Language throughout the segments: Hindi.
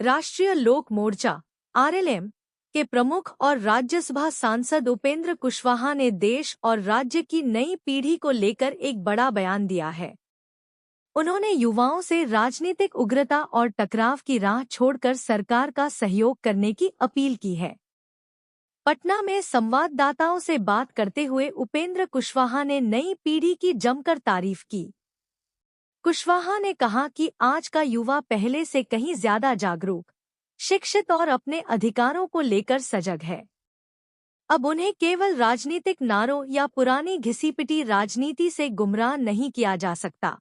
राष्ट्रीय लोक मोर्चा (आरएलएम) के प्रमुख और राज्यसभा सांसद उपेंद्र कुशवाहा ने देश और राज्य की नई पीढ़ी को लेकर एक बड़ा बयान दिया है। उन्होंने युवाओं से राजनीतिक उग्रता और टकराव की राह छोड़कर सरकार का सहयोग करने की अपील की है। पटना में संवाददाताओं से बात करते हुए उपेंद्र कुशवाहा ने नई पीढ़ी की जमकर तारीफ की। कुशवाहा ने कहा कि आज का युवा पहले से कहीं ज्यादा जागरूक, शिक्षित और अपने अधिकारों को लेकर सजग है। अब उन्हें केवल राजनीतिक नारों या पुरानी घिसी-पिटी राजनीति से गुमराह नहीं किया जा सकता।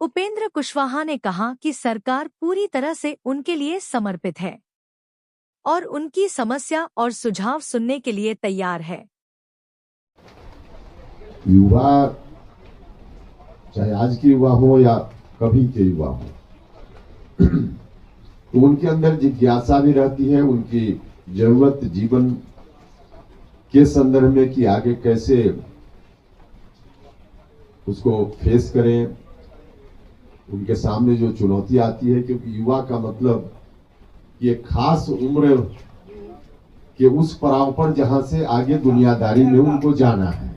उपेंद्र कुशवाहा ने कहा कि सरकार पूरी तरह से उनके लिए समर्पित है और उनकी समस्या और सुझाव सुनने के लिए तैयार है। युवा, चाहे आज के युवा हो या कभी के युवा हो, तो उनके अंदर जिज्ञासा भी रहती है, उनकी जरूरत जीवन के संदर्भ में कि आगे कैसे उसको फेस करें। उनके सामने जो चुनौती आती है, क्योंकि युवा का मतलब ये खास उम्र के उस पड़ाव पर जहां से आगे दुनियादारी में उनको जाना है,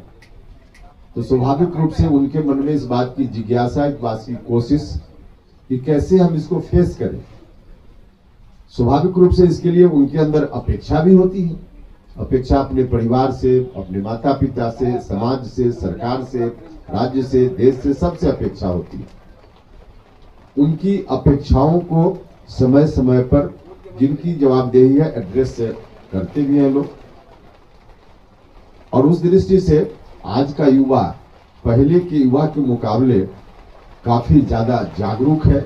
तो स्वाभाविक रूप से उनके मन में इस बात की जिज्ञासा, इस बात की कोशिश कि कैसे हम इसको फेस करें। स्वाभाविक रूप से इसके लिए उनके अंदर अपेक्षा भी होती है। अपेक्षा अपने परिवार से, अपने माता पिता से, समाज से, सरकार से, राज्य से, देश से, सबसे अपेक्षा होती है। उनकी अपेक्षाओं को समय समय पर जिनकी जवाबदेही है एड्रेस करते भी हैं लोग। और उस दृष्टि से आज का युवा पहले के युवा के मुकाबले काफी ज्यादा जागरूक है,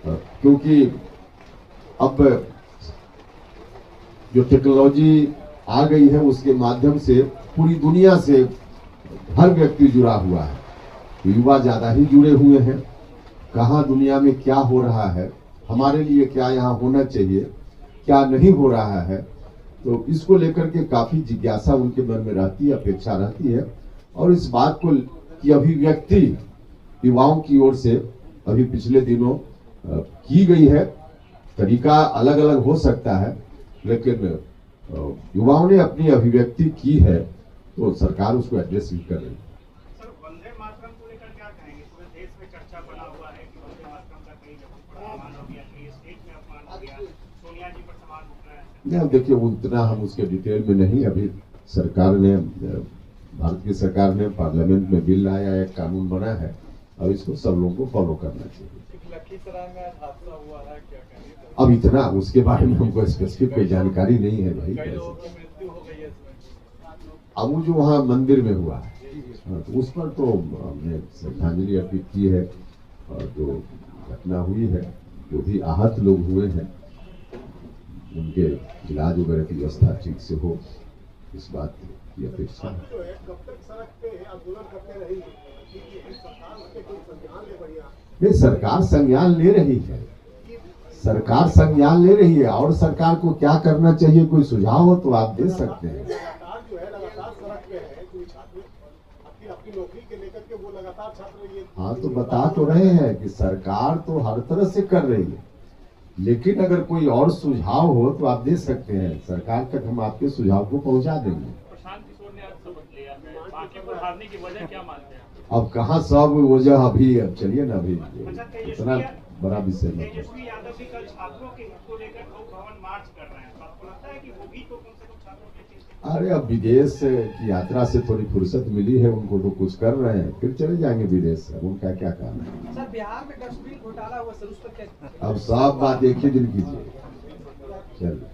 क्योंकि अब जो टेक्नोलॉजी आ गई है उसके माध्यम से पूरी दुनिया से हर व्यक्ति जुड़ा हुआ है। युवा ज्यादा ही जुड़े हुए हैं। कहाँ दुनिया में क्या हो रहा है, हमारे लिए क्या यहाँ होना चाहिए, क्या नहीं हो रहा है, तो इसको लेकर के काफी जिज्ञासा उनके मन में रहती है, अपेक्षा रहती है। और इस बात को की अभिव्यक्ति युवाओं की ओर से अभी पिछले दिनों की गई है। तरीका अलग अलग हो सकता है, लेकिन युवाओं ने अपनी अभिव्यक्ति की है, तो सरकार उसको एड्रेस भी कर रही है। सर, वंदे मातरम को लेकर क्या कहेंगे? पूरे देश में चर्चा बना हुआ है कि वंदे मातरम का कई जगह अपमान हो गया, कई स्टेट में अपमान हो गया, सोनिया जी पर सवाल उठ रहा है। नहीं, देखिए उतना हम उसके डिटेल में नहीं। अभी सरकार ने, भारत की सरकार ने पार्लियामेंट में बिल लाया, एक कानून बना है, और इसको सब लोगों को फॉलो करना चाहिए। लखीसराय में हादसा हुआ है, क्या कहेंगे? अब इतना उसके बारे में हमको स्पेसिफिक कोई जानकारी नहीं है भाई। कई लोगों की मृत्यु हो गई है इसमें। अब वो जो वहाँ मंदिर में हुआ है, तो उस पर तो हमने श्रद्धांजलि अर्पित की है, और जो घटना हुई है, जो भी आहत लोग हुए हैं, उनके इलाज वगैरह की व्यवस्था ठीक से हो, इस बात की अपेक्षा है। कब तक सड़क पे आंदोलन करते रहेंगे? नहीं, सरकार संज्ञान ले रही है, सरकार संज्ञान ले रही है। और सरकार को क्या करना चाहिए, कोई सुझाव हो तो आप दे सकते हैं। सरकार जो है लगातार सड़क पे है, कोई छात्र अपनी नौकरी के लेकर के वो लगातार छात्र ये। हाँ, तो बता तो रहे हैं कि सरकार तो हर तरह से कर रही है, लेकिन अगर कोई और सुझाव हो तो आप दे सकते हैं। सरकार तक हम आपके सुझाव को पहुंचा देंगे। प्रशांत किशोर ने आज शपथ लिया है, बाकी को हारने की वजह क्या मानते हैं? अब कहाँ सब वजह अभी, अब चलिए ना, अभी इतना बड़ा विषय नहीं। तेजस्वी यादव भी कल छात्रों के हित को लेकर लोक भवन मार्च कर रहे हैं, तो आपको लगता है कि वो भी तो कम से कम छात्रों के हित? अरे अब विदेश की यात्रा से थोड़ी फुर्सत मिली है उनको, तो कुछ कर रहे हैं, फिर चले जाएंगे विदेश। अब उनका क्या काम है। सर, बिहार में डस्टबिन घोटाला हुआ, सर उस पर क्या? अब सब बात एक ही दिन कीजिए। चलिए।